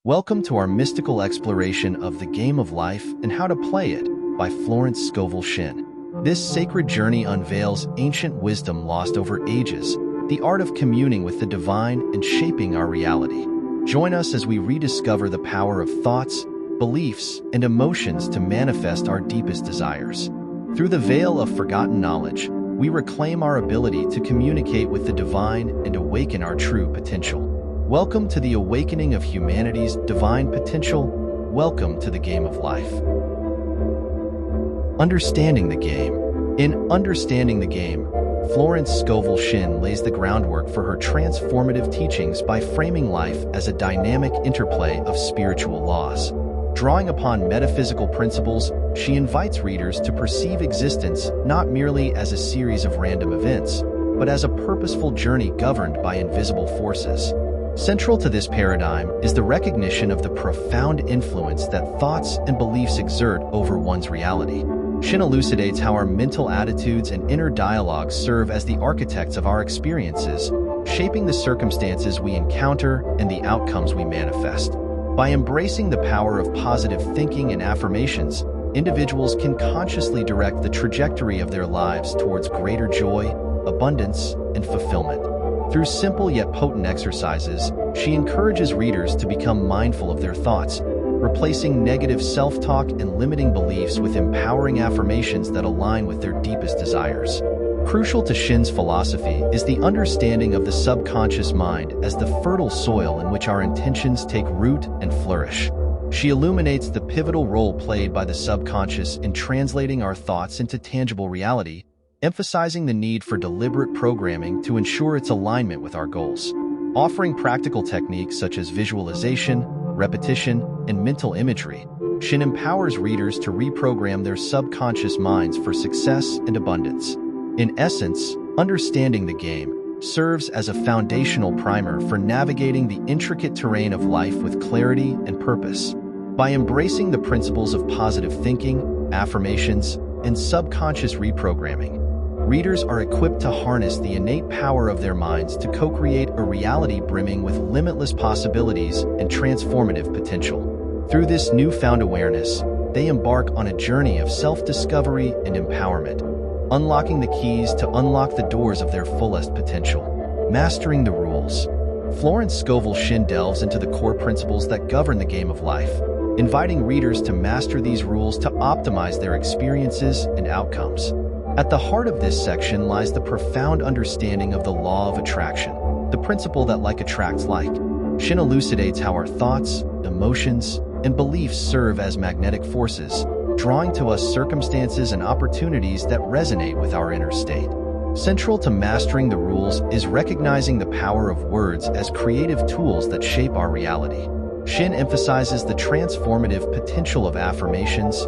Welcome to our mystical exploration of the game of life and how to play it by Florence Scovel Shinn. This sacred journey unveils ancient wisdom lost over ages, the art of communing with the divine and shaping our reality. Join us as we rediscover the power of thoughts, beliefs, and emotions to manifest our deepest desires. Through the veil of forgotten knowledge, we reclaim our ability to communicate with the divine and awaken our true potential. Welcome to the awakening of humanity's divine potential. Welcome to the game of life. Understanding the game. In Understanding the Game, Florence Scovel Shinn lays the groundwork for her transformative teachings by framing life as a dynamic interplay of spiritual laws. Drawing upon metaphysical principles, she invites readers to perceive existence not merely as a series of random events, but as a purposeful journey governed by invisible forces. Central to this paradigm is the recognition of the profound influence that thoughts and beliefs exert over one's reality. Shinn elucidates how our mental attitudes and inner dialogues serve as the architects of our experiences, shaping the circumstances we encounter and the outcomes we manifest. By embracing the power of positive thinking and affirmations, individuals can consciously direct the trajectory of their lives towards greater joy, abundance, and fulfillment. Through simple yet potent exercises, she encourages readers to become mindful of their thoughts, replacing negative self-talk and limiting beliefs with empowering affirmations that align with their deepest desires. Crucial to Shinn's philosophy is the understanding of the subconscious mind as the fertile soil in which our intentions take root and flourish. She illuminates the pivotal role played by the subconscious in translating our thoughts into tangible reality, emphasizing the need for deliberate programming to ensure its alignment with our goals. Offering practical techniques such as visualization, repetition, and mental imagery, Shinn empowers readers to reprogram their subconscious minds for success and abundance. In essence, Understanding the Game serves as a foundational primer for navigating the intricate terrain of life with clarity and purpose. By embracing the principles of positive thinking, affirmations, and subconscious reprogramming, readers are equipped to harness the innate power of their minds to co-create a reality brimming with limitless possibilities and transformative potential. Through this newfound awareness, they embark on a journey of self-discovery and empowerment, unlocking the keys to unlock the doors of their fullest potential. Mastering the rules. Florence Scovel Shinn delves into the core principles that govern the game of life, inviting readers to master these rules to optimize their experiences and outcomes. At the heart of this section lies the profound understanding of the law of attraction, the principle that like attracts like. Shinn elucidates how our thoughts, emotions, and beliefs serve as magnetic forces, drawing to us circumstances and opportunities that resonate with our inner state. Central to mastering the rules is recognizing the power of words as creative tools that shape our reality. Shinn emphasizes the transformative potential of affirmations,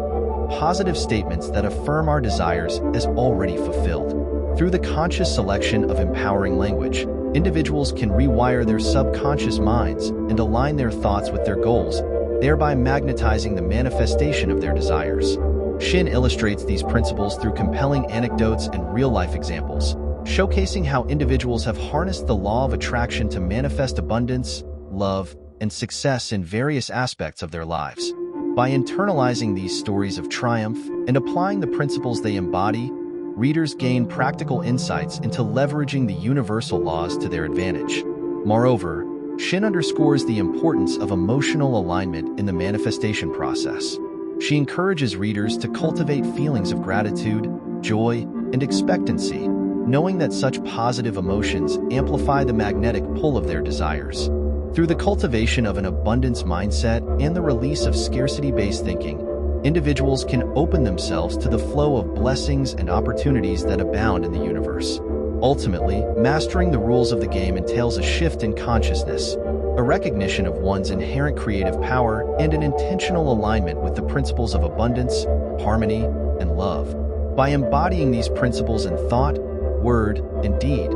positive statements that affirm our desires as already fulfilled. Through the conscious selection of empowering language, individuals can rewire their subconscious minds and align their thoughts with their goals, thereby magnetizing the manifestation of their desires. Shinn illustrates these principles through compelling anecdotes and real-life examples, showcasing how individuals have harnessed the law of attraction to manifest abundance, love, and success in various aspects of their lives. By internalizing these stories of triumph and applying the principles they embody, readers gain practical insights into leveraging the universal laws to their advantage. Moreover, Shinn underscores the importance of emotional alignment in the manifestation process. She encourages readers to cultivate feelings of gratitude, joy, and expectancy, knowing that such positive emotions amplify the magnetic pull of their desires. Through the cultivation of an abundance mindset and the release of scarcity-based thinking, individuals can open themselves to the flow of blessings and opportunities that abound in the universe. Ultimately, mastering the rules of the game entails a shift in consciousness, a recognition of one's inherent creative power, and an intentional alignment with the principles of abundance, harmony, and love. By embodying these principles in thought, word, and deed,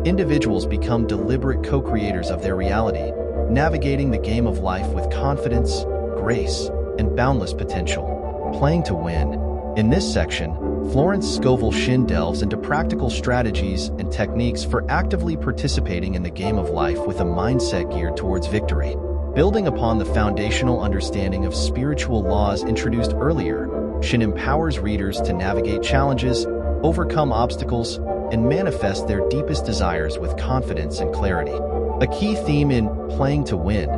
individuals become deliberate co-creators of their reality, navigating the game of life with confidence, grace, and boundless potential. Playing to win. In this section, Florence Scovel Shinn delves into practical strategies and techniques for actively participating in the game of life with a mindset geared towards victory. Building upon the foundational understanding of spiritual laws introduced earlier, Shinn empowers readers to navigate challenges, overcome obstacles, and manifest their deepest desires with confidence and clarity. A key theme in Playing to Win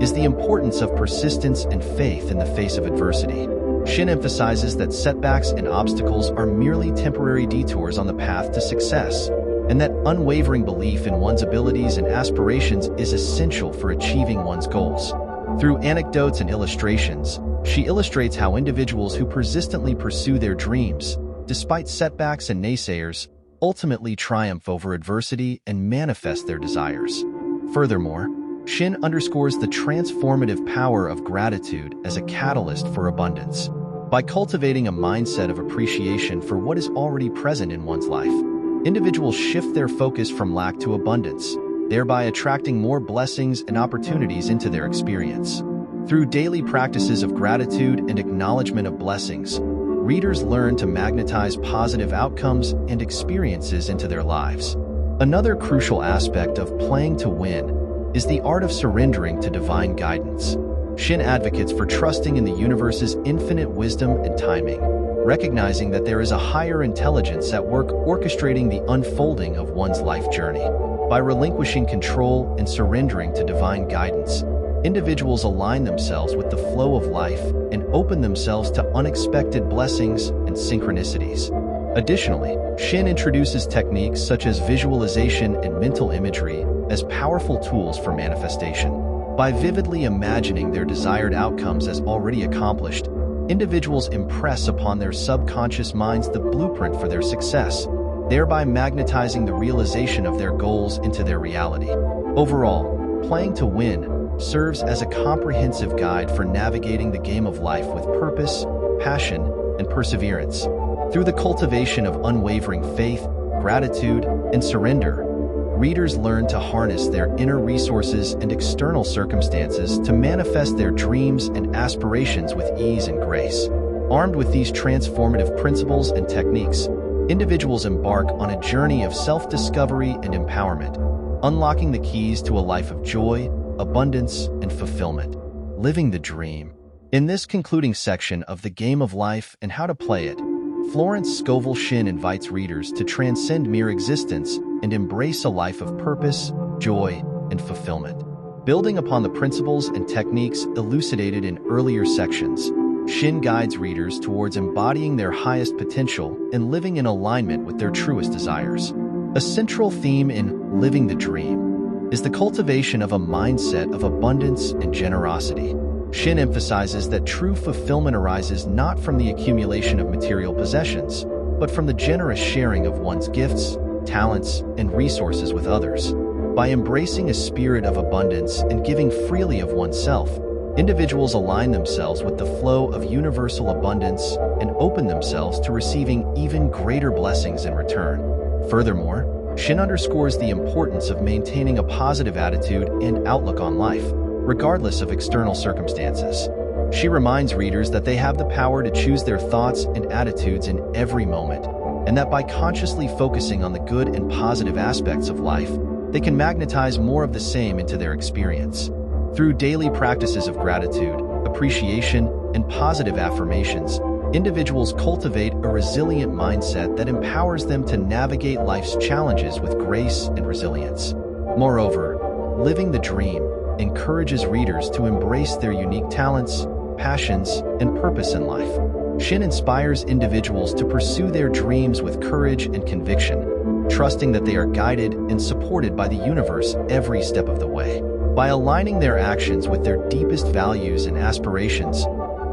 is the importance of persistence and faith in the face of adversity. Shinn emphasizes that setbacks and obstacles are merely temporary detours on the path to success, and that unwavering belief in one's abilities and aspirations is essential for achieving one's goals. Through anecdotes and illustrations, she illustrates how individuals who persistently pursue their dreams, despite setbacks and naysayers, ultimately triumph over adversity and manifest their desires. Furthermore, Shinn underscores the transformative power of gratitude as a catalyst for abundance. By cultivating a mindset of appreciation for what is already present in one's life, individuals shift their focus from lack to abundance, thereby attracting more blessings and opportunities into their experience. Through daily practices of gratitude and acknowledgement of blessings, readers learn to magnetize positive outcomes and experiences into their lives. Another crucial aspect of Playing to Win is the art of surrendering to divine guidance. Shinn advocates for trusting in the universe's infinite wisdom and timing, recognizing that there is a higher intelligence at work orchestrating the unfolding of one's life journey. By relinquishing control and surrendering to divine guidance, individuals align themselves with the flow of life and open themselves to unexpected blessings and synchronicities. Additionally, Shinn introduces techniques such as visualization and mental imagery as powerful tools for manifestation. By vividly imagining their desired outcomes as already accomplished, individuals impress upon their subconscious minds the blueprint for their success, thereby magnetizing the realization of their goals into their reality. Overall, Playing to Win serves as a comprehensive guide for navigating the game of life with purpose, passion, and perseverance. Through the cultivation of unwavering faith, gratitude, and surrender, readers learn to harness their inner resources and external circumstances to manifest their dreams and aspirations with ease and grace. Armed with these transformative principles and techniques, individuals embark on a journey of self-discovery and empowerment, unlocking the keys to a life of joy, abundance, and fulfillment. Living the dream. In this concluding section of The Game of Life and How to Play It, Florence Scovel Shinn invites readers to transcend mere existence and embrace a life of purpose, joy, and fulfillment. Building upon the principles and techniques elucidated in earlier sections, Shinn guides readers towards embodying their highest potential and living in alignment with their truest desires. A central theme in Living the Dream is the cultivation of a mindset of abundance and generosity. Shinn emphasizes that true fulfillment arises not from the accumulation of material possessions, but from the generous sharing of one's gifts, talents, and resources with others. By embracing a spirit of abundance and giving freely of oneself, individuals align themselves with the flow of universal abundance and open themselves to receiving even greater blessings in return. Furthermore, Shinn underscores the importance of maintaining a positive attitude and outlook on life, regardless of external circumstances. She reminds readers that they have the power to choose their thoughts and attitudes in every moment, and that by consciously focusing on the good and positive aspects of life, they can magnetize more of the same into their experience. Through daily practices of gratitude, appreciation, and positive affirmations, individuals cultivate a resilient mindset that empowers them to navigate life's challenges with grace and resilience. Moreover, Living the Dream encourages readers to embrace their unique talents, passions, and purpose in life. Shinn inspires individuals to pursue their dreams with courage and conviction, trusting that they are guided and supported by the universe every step of the way. By aligning their actions with their deepest values and aspirations,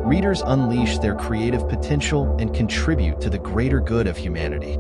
readers unleash their creative potential and contribute to the greater good of humanity.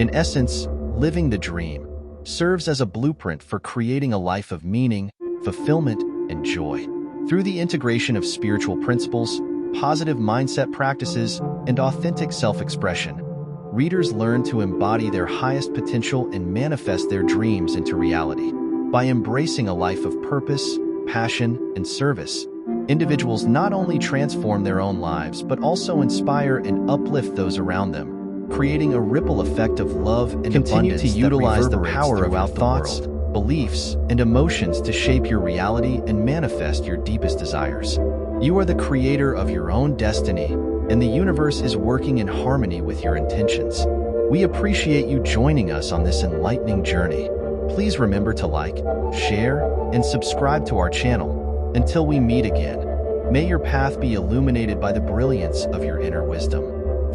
In essence, Living the Dream serves as a blueprint for creating a life of meaning, fulfillment, and joy. Through the integration of spiritual principles, positive mindset practices, and authentic self-expression, readers learn to embody their highest potential and manifest their dreams into reality. By embracing a life of purpose, passion, and service, individuals not only transform their own lives but also inspire and uplift those around them, creating a ripple effect of love and abundance. Continue to utilize the power of our thoughts, beliefs, and emotions to shape your reality and manifest your deepest desires. You are the creator of your own destiny, and the universe is working in harmony with your intentions. We appreciate you joining us on this enlightening journey. Please remember to like, share, and subscribe to our channel. Until we meet again, may your path be illuminated by the brilliance of your inner wisdom.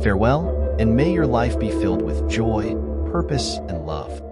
Farewell, and may your life be filled with joy, purpose, and love.